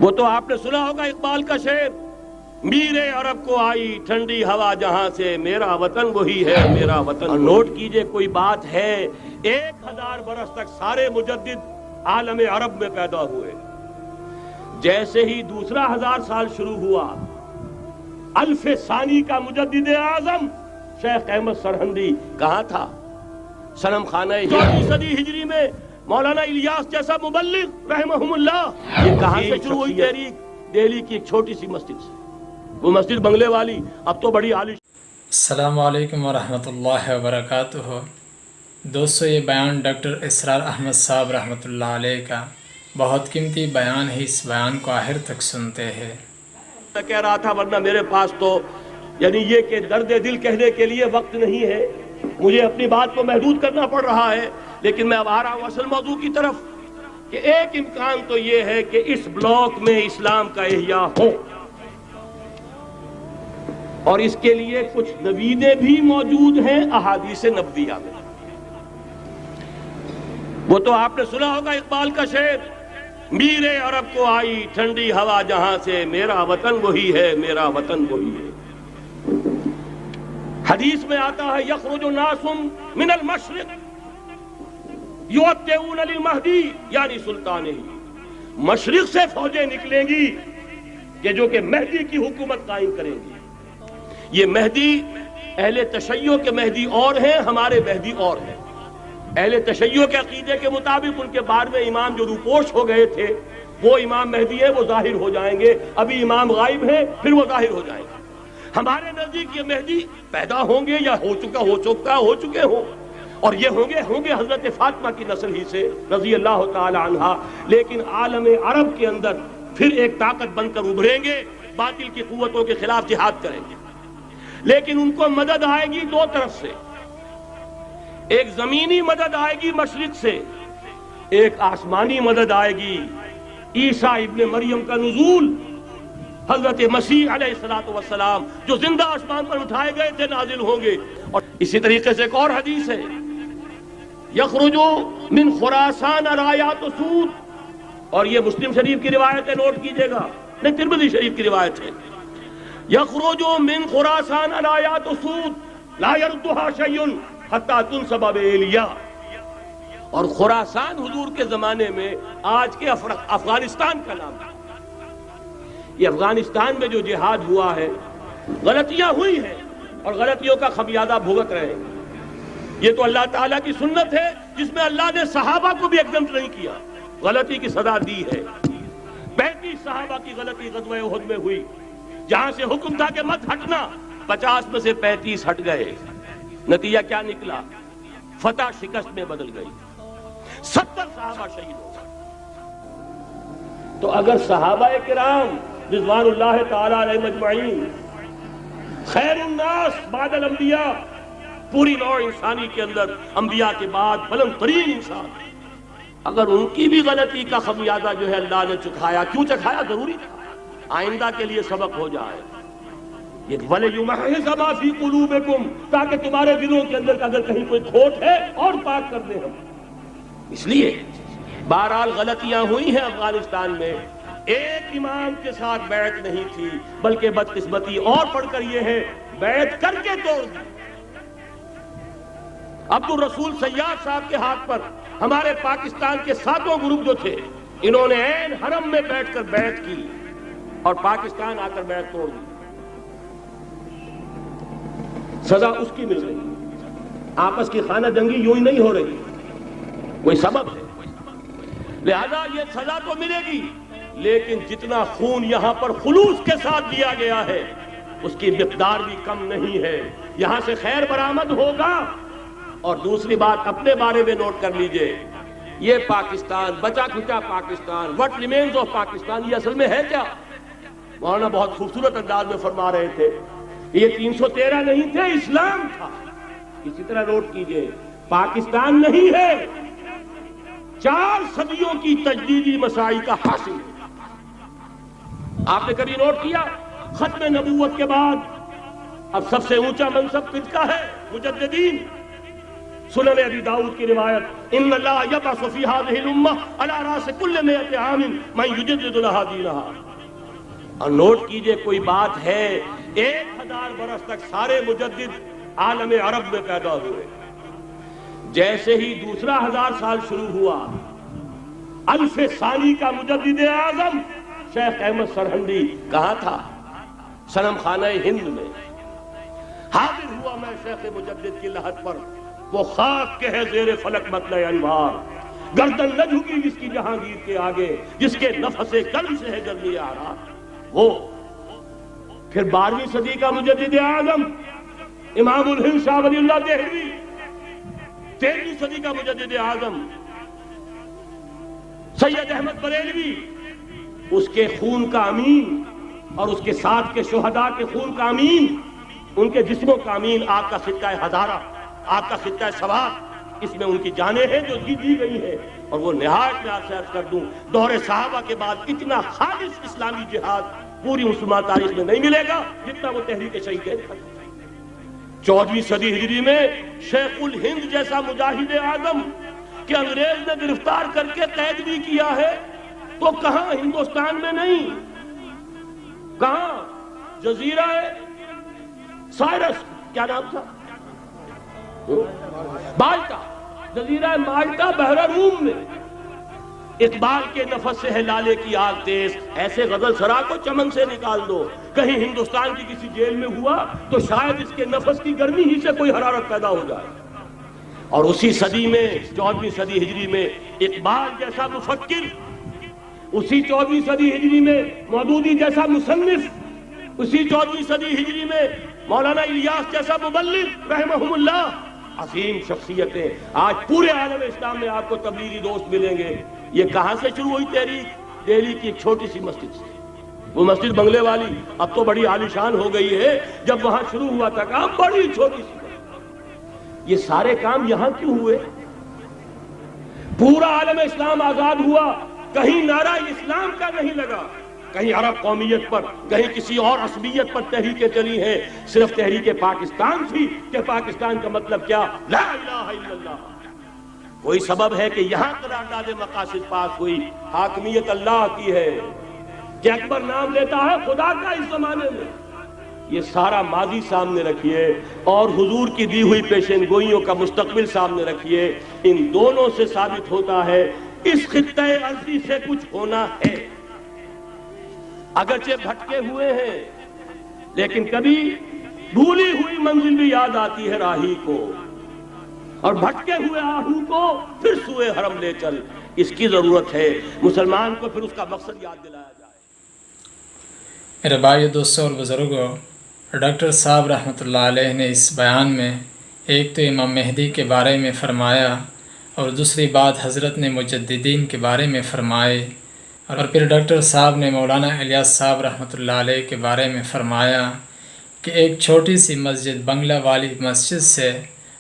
وہ تو آپ نے سنا ہوگا اقبال کا شعر، میرے عرب کو آئی ٹھنڈی ہوا جہاں سے، میرا وطن وہی ہے میرا وطن۔ نوٹ کیجئے کوئی بات ہے، 1000 برس تک سارے مجدد عالم عرب میں پیدا ہوئے، جیسے ہی دوسرا 1000 سال شروع ہوا، الف ثانی کا مجدد اعظم شیخ احمد سرہندی کہاں تھا؟ صنم خانہ 4ویں صدی ہجری میں مولانا الیاس جیسا مبلغ رحمہم اللہ، یہ کہاں سے شروع ہوئی تحریک؟ دہلی کی ایک چھوٹی سی مسجد سے، وہ مسجد بنگلے والی اب تو بڑی عالی۔ السلام علیکم ورحمۃ اللہ وبرکاتہ۔ دوستو، یہ بیان ڈاکٹر اسرار احمد صاحب رحمۃ اللہ علیہ کا بہت قیمتی بیان ہے، اس بیان کو آخر تک سنتے ہیں۔ میں کہہ رہا تھا ورنہ میرے پاس تو یعنی یہ کہ درد دل کہنے کے لیے وقت نہیں ہے، مجھے اپنی بات کو محدود کرنا پڑ رہا ہے، لیکن میں اب آ رہا ہوں اصل موضوع کی طرف کہ ایک امکان تو یہ ہے کہ اس بلاک میں اسلام کا احیاء ہو، اور اس کے لیے کچھ نویدیں بھی موجود ہیں احادیث نبویہ میں۔ وہ تو آپ نے سنا ہوگا اقبال کا شعر، میرے عرب کو آئی ٹھنڈی ہوا جہاں سے، میرا وطن وہی ہے میرا وطن وہی ہے۔ حدیث میں آتا ہے یخرج ناس من المشرق یؤتون للمہدی یعنی سلطانہ، مشرق سے فوجیں نکلیں گی کہ جو کہ مہدی کی حکومت قائم کریں گی۔ یہ مہدی اہل تشیع کے مہدی اور ہیں، ہمارے مہدی اور ہیں۔ اہل تشیع کے عقیدے کے مطابق ان کے 12ویں امام جو روپوش ہو گئے تھے وہ امام مہدی ہیں، وہ ظاہر ہو جائیں گے، ابھی امام غائب ہیں پھر وہ ظاہر ہو جائیں گے۔ ہمارے نزدیک یہ مہدی پیدا ہوں گے یا ہو چکے ہوں، اور یہ ہوں گے حضرت فاطمہ کی نسل ہی سے رضی اللہ تعالی عنہا، لیکن عالم عرب کے اندر پھر ایک طاقت بن کر ابھریں گے، باطل کی قوتوں کے خلاف جہاد کریں گے، لیکن ان کو مدد آئے گی دو طرف سے، ایک زمینی مدد آئے گی مشرق سے، ایک آسمانی مدد آئے گی، عیسیٰ ابن مریم کا نزول، حضرت مسیح علیہ السلام جو زندہ آسمان پر اٹھائے گئے تھے نازل ہوں گے۔ اور اسی طریقے سے ایک اور حدیث ہے، یخرج من خراسان رایات سود، اور یہ مسلم شریف کی روایت ہے، نوٹ کیجئے گا، نہیں ترمذی شریف کی روایت ہے، یخرج من خراسان رایات سود لا یردها شیء حتی تنصب بایلیا۔ اور خراسان حضور کے زمانے میں آج کے افغانستان کا نام ہے۔ یہ افغانستان میں جو جہاد ہوا ہے، غلطیاں ہوئی ہیں اور غلطیوں کا خمیازہ بھگت رہے ہیں۔ یہ تو اللہ تعالیٰ کی سنت ہے جس میں اللہ نے صحابہ کو بھی ایگزمپٹ نہیں کیا، غلطی کی سزا دی ہے۔ 35 صحابہ کی غلطی غزوہ احد میں ہوئی، جہاں سے حکم تھا کہ مت ہٹنا، 50 میں سے 35 ہٹ گئے، نتیجہ کیا نکلا؟ فتح شکست میں بدل گئی، 70 صحابہ شہید ہو گئے۔ تو اگر صحابہ کرام رضوان اللہ تعالی علیہ مجمعین خیر الناس بعد الانبیاء، پوری نوع انسانی کے اندر انبیاء کے بعد بلند ترین انسان، اگر ان کی بھی غلطی کا خمیازہ جو ہے اللہ نے چکھایا، کیوں چکھایا؟ ضروری تھا، آئندہ کے لیے سبق ہو جائے۔ یہ وَلِيُمَحِّصَ مَا فِي قُلُوبِكُمْ، تاکہ تمہارے دلوں کے اندر اگر کہیں کوئی کھوٹ ہے اور پاک کر دیں ہم۔ اس لیے بہرحال غلطیاں ہوئی ہیں افغانستان میں، ایک امام کے ساتھ بیعت نہیں تھی، بلکہ بدقسمتی اور پڑھ کر یہ ہے بیعت کر کے توڑ دی۔ عبد الرسول سیاد صاحب کے ہاتھ پر ہمارے پاکستان کے 7 گروپ جو تھے، انہوں نے عین حرم میں بیٹھ کر بیعت کی اور پاکستان آ کر بیعت توڑ دی، سزا اس کی مل رہی۔ آپس کی خانہ جنگی یوں ہی نہیں ہو رہی، کوئی سبب ہے، لہذا یہ سزا تو ملے گی، لیکن جتنا خون یہاں پر خلوص کے ساتھ دیا گیا ہے اس کی مقدار بھی کم نہیں ہے، یہاں سے خیر برآمد ہوگا۔ اور دوسری بات اپنے بارے میں نوٹ کر لیجئے، یہ پاکستان، بچا کھچا Pakistan, what remains of Pakistan, یہ اصل میں ہے کیا؟ مولانا بہت خوبصورت انداز میں فرما رہے تھے، یہ 313 نہیں تھے، اسلام تھا۔ اسی طرح نوٹ کیجئے، پاکستان نہیں ہے، 4 صدیوں کی تجدیدی مساعی کا حاصل۔ آپ نے کبھی نوٹ کیا ختم نبوت کے بعد اب سب سے اونچا منصب کس کا ہے؟ مجددین۔ سنن ابی داؤد کی روایت، ان اللہ یبعث فی ہذہ الامہ علی راس کل مئۃ عام من یجدد لها دینہا۔ اور نوٹ کیجئے، کوئی بات ہے 1000 برس تک سارے مجدد عالم عرب میں پیدا ہوئے، جیسے ہی دوسرا 1000 سال شروع ہوا، الف ثانی کا مجدد اعظم شیخ احمد سرہندی کہاں تھا؟ صنم خانہ ہند میں حاضر ہوا۔ میں شیخ مجدد کی لحد پر، وہ خاک کے ہے زیر فلک مطلع انوار، گردن نہ جھکی جس کی جہانگیر کے آگے، جس کے نفس قلب سے ہے گرمی آرا۔ وہ پھر 12ویں صدی کا مجدد اعظم امام الہند شاہ ولی اللہ دہلوی، 13ویں صدی کا مجدد اعظم سید احمد بریلوی، اس کے خون کا امین اور اس کے ساتھ کے شہداء کے خون کا امین، ان کے جسموں کا امین، آپ کا خطہ ہزارہ، آپ کا خطہ سوات، اس میں ان کی جانیں ہیں جو دی گئی ہیں۔ اور وہ نہایت میں آپ سے عرض کر دوں، دور صحابہ کے بعد اتنا خالص اسلامی جہاد پوری مسلمان تاریخ میں نہیں ملے گا جتنا وہ تحریک شہیدین کا۔ 14ویں صدی ہجری میں شیخ الہند جیسا مجاہد اعظم کہ انگریز نے گرفتار کر کے قید بھی کیا ہے، تو کہاں؟ ہندوستان میں نہیں، کہاں؟ جزیرہ سائرس، کیا نام تھا؟ مالٹا، جزیرہ مالٹا بحر روم میں۔ اقبال کے نفس سے ہے لالے کی آگ تیز، ایسے غزل سرا کو چمن سے نکال دو۔ کہیں ہندوستان کی کسی جیل میں ہوا تو شاید اس کے نفس کی گرمی ہی سے کوئی حرارت پیدا ہو جائے۔ اور اسی صدی میں 14ویں صدی ہجری میں اقبال جیسا مفکر، اسی 14ویں صدی ہجری میں مودودی جیسا مصنف، اسی 14ویں صدی ہجری میں مولانا الیاس جیسا مبلغ رحمہم اللہ، عظیم شخصیتیں۔ آج پورے عالم اسلام میں آپ کو تبلیغی دوست ملیں گے۔ یہ کہاں سے شروع ہوئی تحریک؟ دہلی کی ایک چھوٹی سی مسجد سے، وہ مسجد بنگلے والی، اب تو بڑی عالیشان ہو گئی ہے، جب وہاں شروع ہوا تھا کام بڑی چھوٹی سی۔ یہ سارے کام یہاں کیوں ہوئے؟ پورا عالم اسلام آزاد ہوا، کہیں نعرہ اسلام کا نہیں لگا، کہیں عرب قومیت پر، کہیں کسی اور عصبیت پر تحریکیں چلی ہیں، صرف تحریک پاکستان تھی کہ پاکستان کا مطلب کیا؟ لا الہ الا اللہ۔ کوئی سبب ہے کہ یہاں قرارداد مقاصد پاس ہوئی، حاکمیت اللہ کی ہے، کہ اکبر نام لیتا ہے خدا کا اس زمانے میں۔ یہ سارا ماضی سامنے رکھیے اور حضور کی دی ہوئی پیشین گوئیوں کا مستقبل سامنے رکھیے، ان دونوں سے ثابت ہوتا ہے اس خطہ ارضی سے کچھ ہونا ہے۔ اگرچہ بھٹکے ہوئے ہیں لیکن کبھی بھولی ہوئی منزل بھی یاد آتی ہے راہی کو، اور بھٹکے ہوئے آہو کو پھر سوئے حرم لے چل، اس کی ضرورت ہے مسلمان کو، پھر اس کا مقصد یاد دلایا جائے۔ میرے بھائیو، دوستوں اور بزرگوں، ڈاکٹر صاحب رحمۃ اللہ علیہ نے اس بیان میں ایک تو امام مہدی کے بارے میں فرمایا، اور دوسری بات حضرت نے مجددین کے بارے میں فرمائے، اور پھر ڈاکٹر صاحب نے مولانا الیاس صاحب رحمۃ اللہ علیہ کے بارے میں فرمایا کہ ایک چھوٹی سی مسجد بنگلہ والی مسجد سے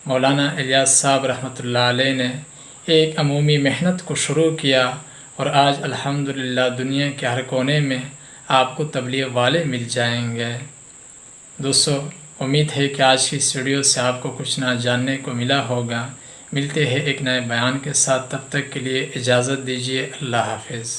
مولانا الیاس صاحب رحمۃ اللہ علیہ نے ایک عمومی محنت کو شروع کیا، اور آج الحمدللہ دنیا کے ہر کونے میں آپ کو تبلیغ والے مل جائیں گے۔ دوستو، امید ہے کہ آج کی اس ویڈیو سے آپ کو کچھ نہ جاننے کو ملا ہوگا۔ ملتے ہیں ایک نئے بیان کے ساتھ، تب تک کے لیے اجازت دیجیے۔ اللہ حافظ۔